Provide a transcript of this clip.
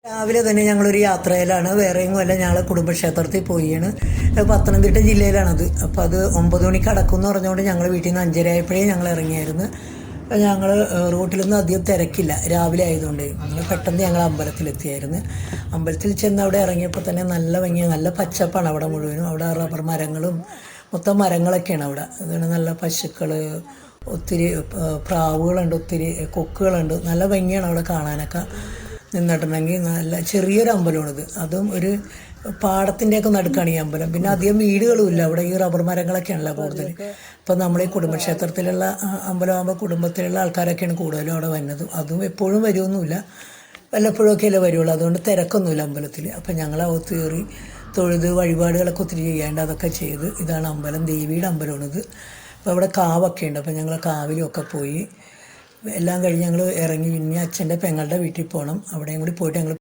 രാവിലെ തന്നെ ഞങ്ങളൊരു യാത്രയിലാണ്. വേറെ എങ്ങുമല്ല, ഞങ്ങൾ കുടുംബക്ഷേത്രത്തിൽ പോയാണ്. പത്തനംതിട്ട ജില്ലയിലാണത്. അപ്പോൾ അത് 9 മണിക്ക് അടക്കുമെന്ന് പറഞ്ഞുകൊണ്ട് ഞങ്ങൾ വീട്ടിൽ നിന്ന് 5:30 ആയപ്പോഴേ ഞങ്ങൾ ഇറങ്ങിയായിരുന്നു. അപ്പോൾ ഞങ്ങൾ റോട്ടിലൊന്നും അധികം തിരക്കില്ല, രാവിലെ ആയതുകൊണ്ട് ഞങ്ങൾ പെട്ടെന്ന് ഞങ്ങൾ അമ്പലത്തിലെത്തിയായിരുന്നു. അമ്പലത്തിൽ ചെന്ന് അവിടെ ഇറങ്ങിയപ്പോൾ തന്നെ നല്ല ഭംഗിയാണ്, നല്ല പച്ചപ്പാണ് അവിടെ മുഴുവനും. അവിടെ റബ്ബർ മരങ്ങളും മൊത്തം മരങ്ങളൊക്കെയാണ് അവിടെ. അതുകൊണ്ട് നല്ല പശുക്കൾ, ഒത്തിരി പ്രാവുകളുണ്ട്, ഒത്തിരി കൊക്കുകളുണ്ട്. നല്ല ഭംഗിയാണ് അവിടെ കാണാനൊക്കെ. നിന്നിട്ടുണ്ടെങ്കിൽ നല്ല ചെറിയൊരു അമ്പലമാണിത്. അതും ഒരു പാടത്തിൻ്റെയൊക്കെ നടുക്കാണ് ഈ അമ്പലം. പിന്നെ അധികം വീടുകളുമില്ല അവിടെ, ഈ റബ്ബർ മരങ്ങളൊക്കെയാണല്ലോ കൂടുതൽ. ഇപ്പം നമ്മൾ ഈ കുടുംബക്ഷേത്രത്തിലുള്ള അമ്പലമാകുമ്പോൾ കുടുംബത്തിലുള്ള ആൾക്കാരൊക്കെയാണ് കൂടുതലും അവിടെ വരുന്നത്. അതും എപ്പോഴും വരുമൊന്നുമില്ല, വല്ലപ്പോഴൊക്കെയല്ലേ വരുള്ളൂ. അതുകൊണ്ട് തിരക്കൊന്നുമില്ല അമ്പലത്തിൽ. അപ്പം ഞങ്ങൾ അകത്ത് കയറി തൊഴുത് വഴിപാടുകളൊക്കെ ഒത്തിരി ചെയ്യാണ്ട് അതൊക്കെ ചെയ്ത്. ഇതാണ് അമ്പലം, ദേവിയുടെ അമ്പലമാണിത്. അപ്പോൾ അവിടെ കാവൊക്കെ ഉണ്ട്. അപ്പോൾ ഞങ്ങൾ കാവിലും ഒക്കെ പോയി. എല്ലാം കഴിഞ്ഞ് ഞങ്ങൾ ഇറങ്ങി. പിന്നെ അച്ഛൻ്റെ പെങ്ങളുടെ വീട്ടിൽ പോകണം, അവിടെയും കൂടി പോയിട്ട് ഞങ്ങൾ